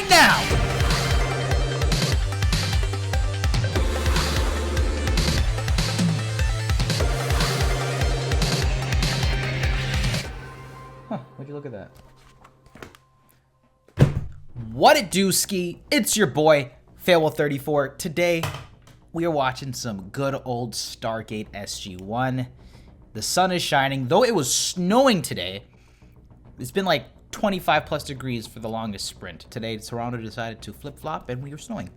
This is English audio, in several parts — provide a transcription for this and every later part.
right now! Huh, would you look at that? What it do, Ski? It's your boy, Failwell34. Today, we are watching some good old Stargate SG-1. The sun is shining, though it was snowing today. It's been like 25 plus degrees for the longest sprint. Today, Toronto decided to flip-flop and we were snowing.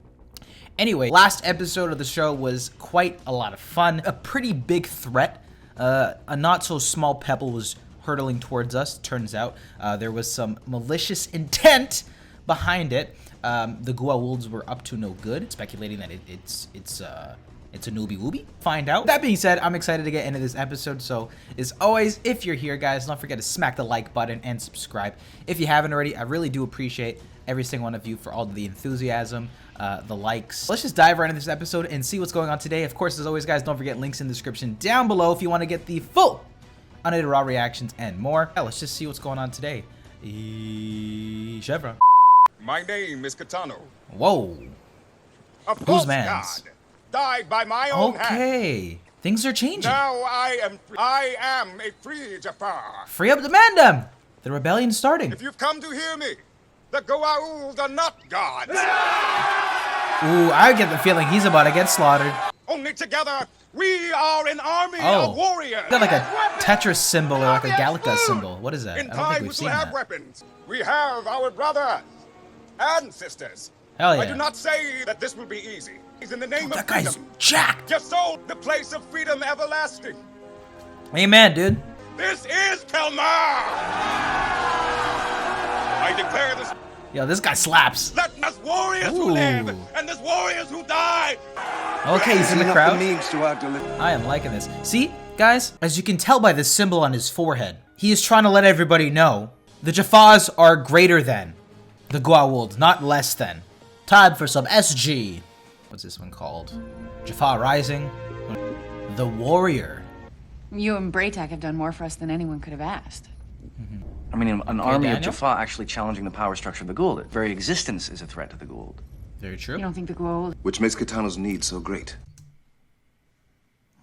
Anyway, last episode of the show was quite a lot of fun. A pretty big threat. A not so small pebble was hurtling towards us. Turns out there was some malicious intent behind it. The Goa'ulds were up to no good, speculating that it's a noobie woobie. Find out. That being said, I'm excited to get into this episode. So, as always, if you're here, guys, don't forget to smack the like button and subscribe. If you haven't already, I really do appreciate every single one of you for all the enthusiasm, the likes. Let's just dive right into this episode and see what's going on today. Of course, as always, guys, don't forget links in the description down below if you want to get the full unedited raw reactions and more. Yeah, let's just see what's going on today. Chevron. My name is Kitano. Whoa. A Whose false man's? god, died by my own hand. Okay. Things are changing. Now I am a free Jaffa. Free up the Mandem. The rebellion's starting. If you've come to hear me, the Goa'ulds are not gods. Ooh, I get the feeling he's about to get slaughtered. Only together, we are an army of warriors. Is that like a Tetris symbol or like a Galacta symbol? What is that? In I don't think time, we've we seen will have that. weapons. We have our brothers and sisters. Hell yeah. I do not say that this will be easy. It's in the name of That guy's freedom. jacked. Just so, the place of freedom everlasting. Amen, dude. This is Kelmar! I declare this. Yo, this guy slaps. Let us warriors who live and us warriors who die. Okay, he's in the crowd. means to our delivery. I am liking this. See, guys, as you can tell by the symbol on his forehead, he is trying to let everybody know the Jaffas are greater than the Goa'ulds, not less than. Time for some SG. What's this one called? Jaffa Rising. The Warrior. You and Braytak have done more for us than anyone could have asked. I mean, an army of Daniel? Jaffa actually challenging the power structure of the Goa'uld. Its very existence is a threat to the Goa'uld. Very true. You don't think the Goa'uld? Which makes Kitano's need so great.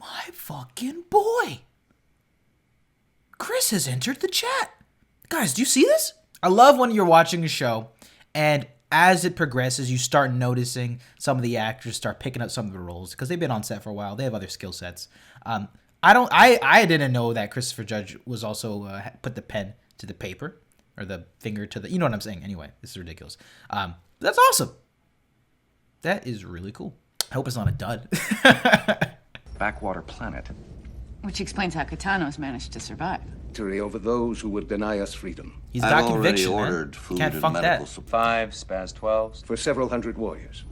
My fucking boy. Chris has entered the chat. Guys, do you see this? I love when you're watching a show and as it progresses, you start noticing some of the actors start picking up some of the roles because they've been on set for a while. They have other skill sets. I didn't know that Christopher Judge was also put the pen to the paper or the finger to the, you know what I'm saying? Anyway, this is ridiculous. That's awesome. That is really cool. I hope it's not a dud. Backwater planet. Which explains how Kitano's managed to survive. Victory over those who would deny us freedom. He's got I've already conviction, ordered man. food Can't and fuck medical that. supply. 5 Spaz 12s. For several hundred warriors.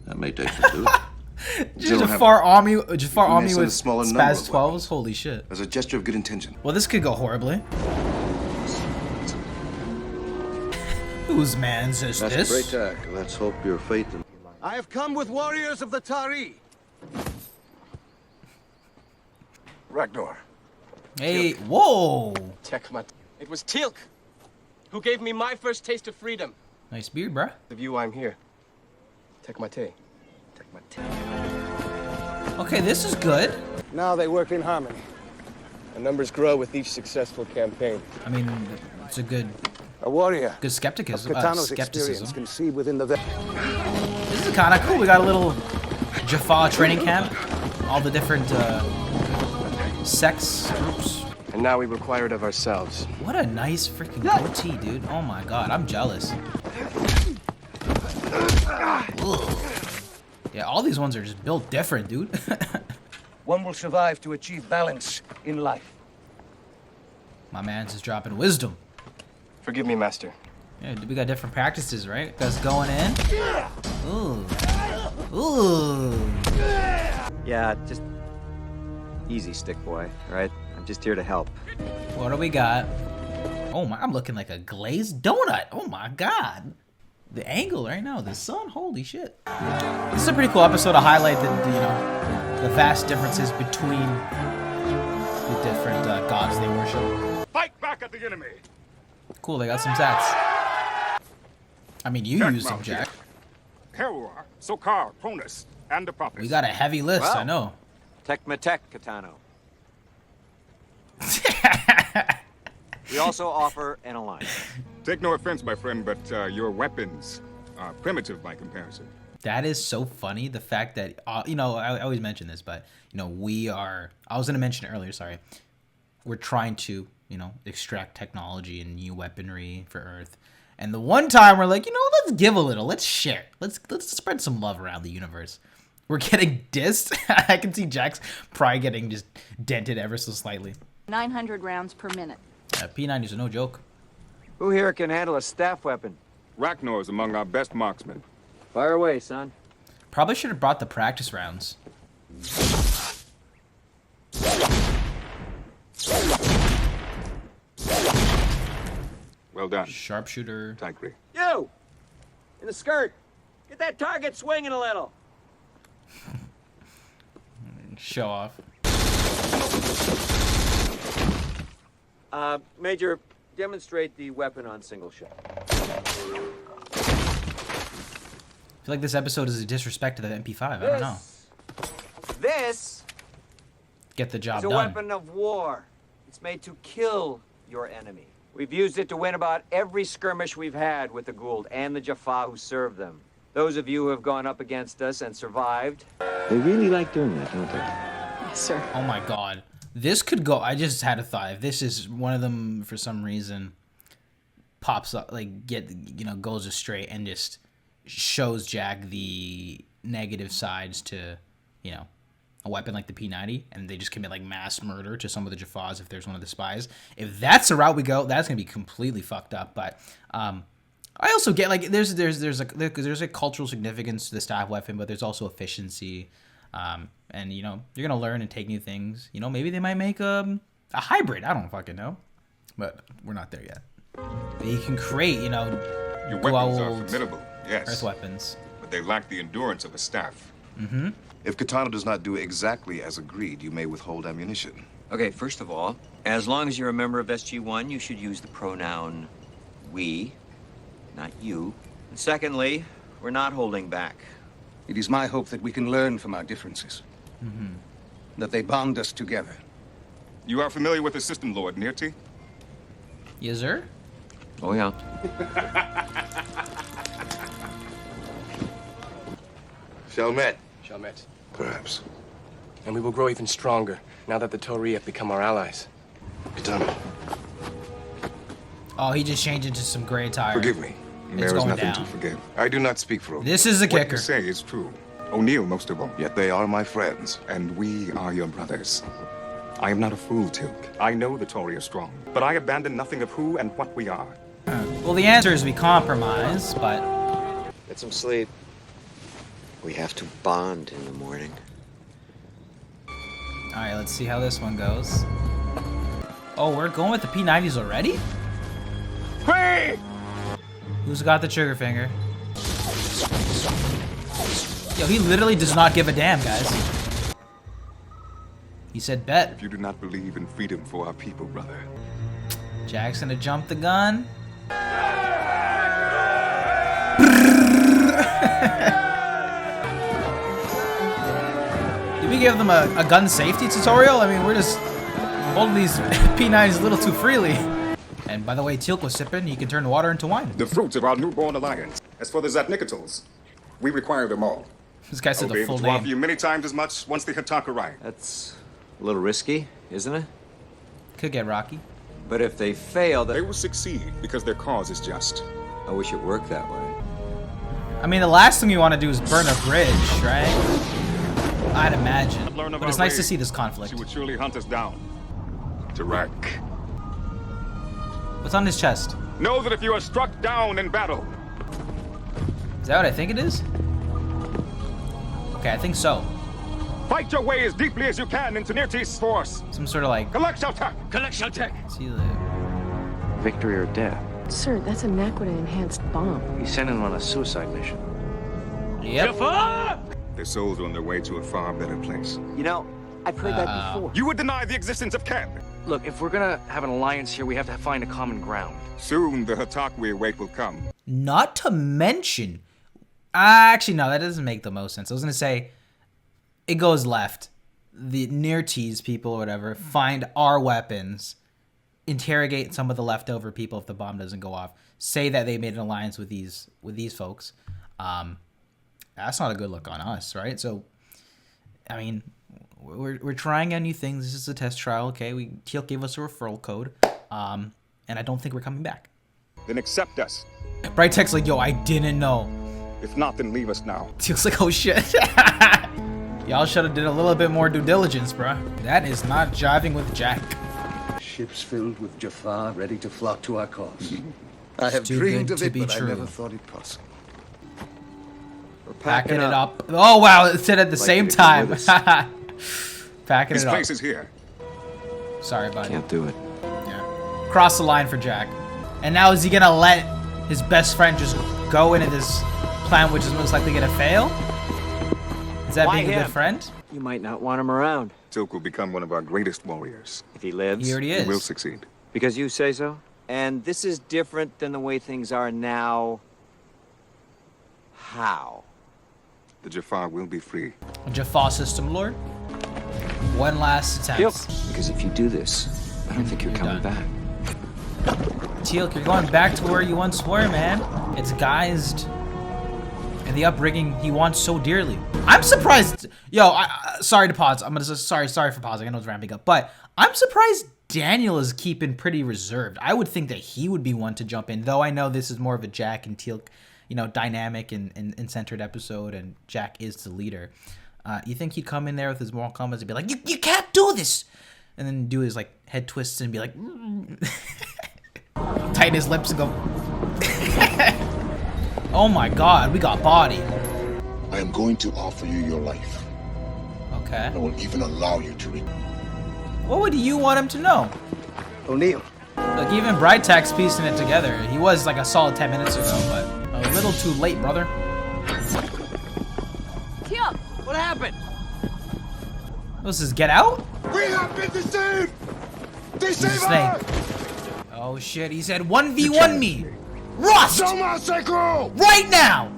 That may take some doing. Just don't Jafar army may with send a smaller number Spaz of 12s? Holy shit. As a gesture of good intention. Well, this could go horribly. Whose man's is this? Braytak, let's hope your fate. I have come with warriors of the Tari. Ragnar. Hey, whoa! It was TEAL'C who gave me my first taste of freedom. Nice beard, bruh. Of you, I'm here. Tekmate. Okay, this is good. Now they work in harmony. The numbers grow with each successful campaign. I mean, it's a good A warrior. good skepticism. Kitano's experience conceived within the This is kind of cool. We got a little Jaffa training camp. All the different sex groups. And now we require it of ourselves. What a nice freaking goatee, dude. Oh my god, I'm jealous. Ugh. Yeah, all these ones are just built different, dude. One will survive to achieve balance in life. My man's just dropping wisdom. Forgive me, Master. Yeah, we got different practices, right? Guys going in. Ooh. Ooh. Yeah, just easy, stick boy, right? I'm just here to help. What do we got? Oh my, I'm looking like a glazed donut. Oh my god. The angle right now, the sun, holy shit. This is a pretty cool episode to highlight the vast differences between the different gods they worship. Fight back at the enemy. Cool, they got some stats. I mean, you use them, Jack. Herua, Sokar, Pronus, and the Prophet. We got a heavy list, I know. Tech Katano. We also offer an alliance. Take no offense, my friend, but your weapons are primitive by comparison. That is so funny. The fact that, you know, I always mention this, but, you know, I was going to mention it earlier, sorry. We're trying to, you know, extract technology and new weaponry for Earth. And the one time we're like, you know, let's give a little. Let's share. Let's spread some love around the universe. We're getting dissed. I can see Jack's probably getting just dented ever so slightly. 900 rounds per minute. P90s are no joke. Who here can handle a staff weapon? Ragnar is among our best marksmen. Fire away, son. Probably should have brought the practice rounds. Well done. Sharpshooter. Tightly. You! In the skirt! Get that target swinging a little! Show off. Major, demonstrate the weapon on single shot. I feel like this episode is a disrespect to the MP5. I don't know. This Get the job is a done. weapon of war. It's made to kill your enemy. We've used it to win about every skirmish we've had with the Gould and the Jaffa who serve them. Those of you who have gone up against us and survived. They really like doing that, don't they? Yes, sir. Oh my god. This could go. I just had a thought. If this is one of them for some reason pops up, like goes astray and just shows Jack the negative sides to, you know, a weapon like the P90, and they just commit like mass murder to some of the Jaffas if there's one of the spies. If that's the route we go, that's gonna be completely fucked up. But I also get like there's a cultural significance to the staff weapon, but there's also efficiency. And you know, you're gonna learn and take new things. You know, maybe they might make a hybrid. I don't fucking know, but we're not there yet. You can create, you know, Your weapons are formidable, yes. Earth weapons, but they lack the endurance of a staff. Mm-hmm. If Katana does not do exactly as agreed, you may withhold ammunition. Okay, first of all, as long as you're a member of SG-1, you should use the pronoun we, not you. And secondly, we're not holding back. It is my hope that we can learn from our differences. That they bond us together. You are familiar with the system, Lord Nirti? Yes, sir. Oh, yeah. Shalmet. Shalmet. Perhaps. And we will grow even stronger now that the Tori have become our allies. Katana. Oh, he just changed into some gray attire. Forgive me. It's There is going nothing down. to forgive. I do not speak for This is the What kicker. you say is true. O'Neill, most of all. Yet they are my friends. And we are your brothers. I am not a fool, TEAL'C. I know the Tory are strong, but I abandon nothing of who and what we are. Well, the answer is we compromise, but Get some sleep. We have to bond in the morning. all right, let's see how this one goes. Oh, we're going with the P90s already? Hey! Who's got the trigger finger? Yo, he literally does not give a damn, guys. He said bet. If you do not believe in freedom for our people, brother. Jack's gonna jump the gun. Did we give them a gun safety tutorial? I mean, we're just holding these P90s a little too freely. And by the way, TEAL'C was sipping. You can turn water into wine. The fruits of our newborn alliance. As for the Zatnikatals, we require them all. This guy said I'll be the able full to offer name. you many times as much once the Hatak arrive. That's a little risky, isn't it? Could get rocky. But if they fail, They will succeed because their cause is just. I wish it worked that way. I mean, the last thing you want to do is burn a bridge, right? I'd imagine. Learn of But it's our nice to rage. see this conflict. She would surely hunt us down. Tarak. What's on his chest? Know that if you are struck down in battle, Is that what I think it is? Okay, I think so. fight your way as deeply as you can into Nirti's force. Some sort of like... Collect Shaltak! See you later. Victory or death. Sir, that's a Naquita enhanced bomb. You sent him on a suicide mission. Yep. Their souls are on their way to a far better place. You know, I've heard that before. You would deny the existence of Ken. Look, if we're gonna have an alliance here, we have to find a common ground. Soon the Hatak we await will come. Not to mention, actually, no, that doesn't make the most sense. I was going to say, it goes left. The near tease people or whatever find our weapons, interrogate some of the leftover people if the bomb doesn't go off, say that they made an alliance with these folks. That's not a good look on us, right? So, I mean, we're trying out new things. This is a test trial, okay? TEAL'C gave us a referral code, and I don't think we're coming back. Then accept us. Bright Tech's like, yo, I didn't know. If not, then leave us now. TEAL'C's like, oh shit. Y'all should have did a little bit more due diligence, bruh. That is not jiving with Jack. Ships filled with Jaffa ready to flock to our cause. I have too dreamed good of to it, be but true. I never thought it possible. We're Packing it up. Oh wow, it said at the same you to time. come with Packing His it up. place is here. Sorry, buddy. Can't do it. Yeah. Cross the line for Jack. And now is he gonna let his best friend just go into this plan, which is most likely gonna fail? Is that Why being a him? good friend? You might not want him around. TEAL'C will become one of our greatest warriors. If he lives. He already He will is. succeed. Because you say so? And this is different than the way things are now. How? The Jaffa will be free. Jaffa system lord. One last attempt. Because if you do this, I don't think you're coming back. TEAL'C, you're going back to where you once were, man. It's guised in the upbringing he wants so dearly. I'm surprised. Yo, sorry to pause. I'm gonna sorry for pausing. I know it's ramping up, but I'm surprised Daniel is keeping pretty reserved. I would think that he would be one to jump in, though I know this is more of a Jack and TEAL'C, dynamic and centered episode, and Jack is the leader. You think he'd come in there with his moral compass and be like, you can't do this, and then do his like head twists and be like, tighten his lips and go, oh my God, we got body. I am going to offer you your life. Okay. I will even allow you to What would you want him to know? O'Neill. Look, even Bright Tech's piecing it together. He was like a solid 10 minutes ago, but a little too late, brother. TEAL'C! What happened? This is Get Out? We have been deceived! Deceive Snake. Oh shit, he said 1v1 me! Rust! Right now!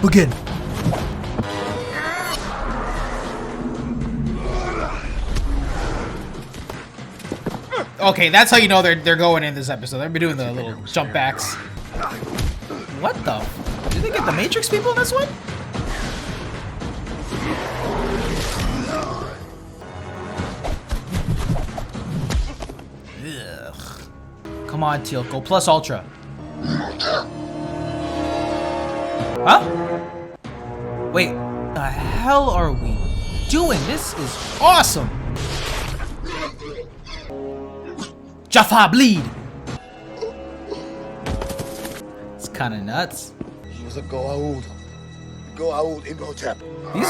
Begin. Okay, that's how you know they're going in this episode. They'll be doing the little jump backs. What the? Did they get the Matrix people in this one? Ugh. Come on, TEAL'C, go plus ultra. Huh? Wait, the hell are we doing? This is awesome. Jaffa bleed. It's kind of nuts. These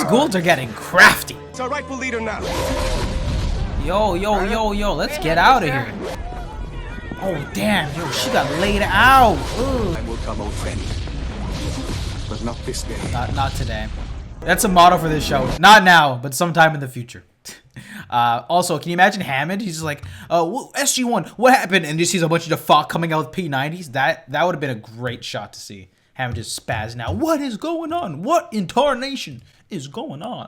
ghouls are getting crafty. It's our rightful leader now. Yo, let's get out of here. Oh, damn, yo, she got laid out. Ugh. I will come, old friend. But not this day. Not today. That's a motto for this show. Not now, but sometime in the future. Also, can you imagine Hammond? He's just like, SG-1, what happened? And just sees a bunch of Jaffa coming out with P90s. That would have been a great shot to see. Hammond just spazzing out. What is going on? What in tarnation is going on?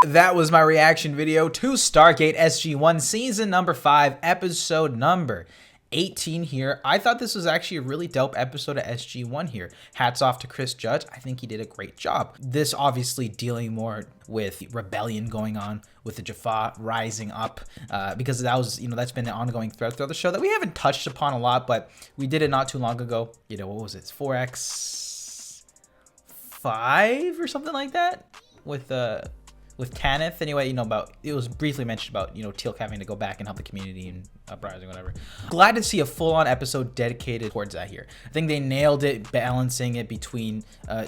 That was my reaction video to Stargate SG-1 season number 5, episode number 18 here. I thought this was actually a really dope episode of SG-1 here. Hats off to Chris Judge. I think he did a great job. This obviously dealing more with rebellion going on with the Jaffa rising up, because that was, that's been an ongoing thread throughout the show that we haven't touched upon a lot, but we did it not too long ago. What was it? 4x5 or something like that with Tanith. Anyway, it was briefly mentioned about, TEAL'C having to go back and help the community and uprising, whatever. Glad to see a full-on episode dedicated towards that here. I think they nailed it, balancing it between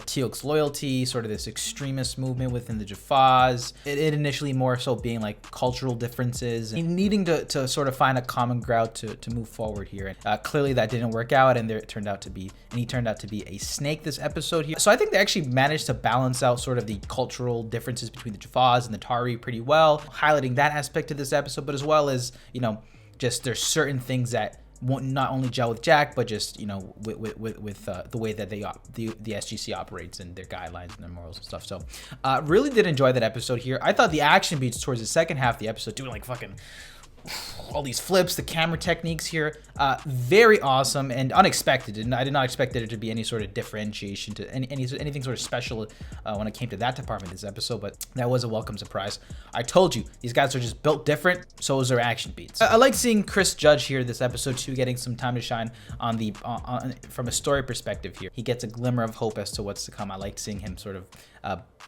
TEAL'C's loyalty, sort of this extremist movement within the Jaffas. It initially more so being like cultural differences and needing to sort of find a common ground to move forward here. Clearly that didn't work out, and he turned out to be a snake this episode here. So I think they actually managed to balance out sort of the cultural differences between the Jaffas and the Tari pretty well, highlighting that aspect of this episode, but as well as, just there's certain things that not only gel with Jack, but just, you know, with the way that the SGC operates and their guidelines and their morals and stuff. So really did enjoy that episode here. I thought the action beats towards the second half of the episode, doing like fucking all these flips, the camera techniques here, very awesome and unexpected. And I did not expect there to be any sort of differentiation to anything sort of special when it came to that department this episode, but that was a welcome surprise. I told you, these guys are just built different, so is their action beats. I like seeing Chris Judge here this episode too, getting some time to shine on the from a story perspective here. He gets a glimmer of hope as to what's to come. I liked seeing him sort of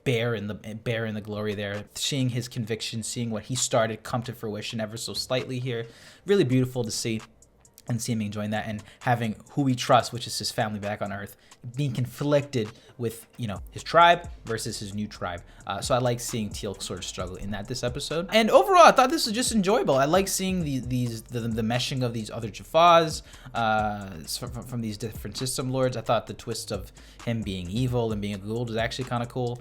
bear in the glory there, seeing his conviction, seeing what he started come to fruition ever so slightly here. Really beautiful to see and see him enjoying that and having who he trusts, which is his family back on Earth, being conflicted with, you know, his tribe versus his new tribe. So I like seeing TEAL'C sort of struggle in this episode. And overall, I thought this was just enjoyable. I like seeing the meshing of these other Jaffas from these different system lords. I thought the twist of him being evil and being a Goa'uld was actually kind of cool.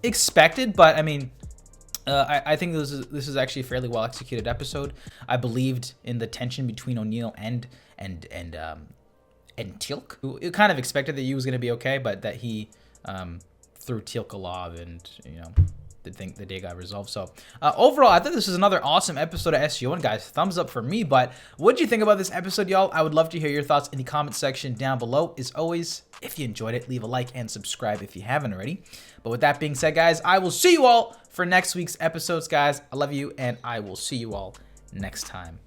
Expected, but I mean, I think this is actually a fairly well executed episode. I believed in the tension between O'Neill and TEAL'C. You kind of expected that he was going to be okay, but that he threw TEAL'C a lob and, you know, the day got resolved. So overall, I thought this was another awesome episode of SG-1, guys. Thumbs up for me. But what did you think about this episode, y'all? I would love to hear your thoughts in the comment section down below. As always, if you enjoyed it, leave a like and subscribe if you haven't already. But with that being said, guys, I will see you all for next week's episodes, guys. I love you, and I will see you all next time.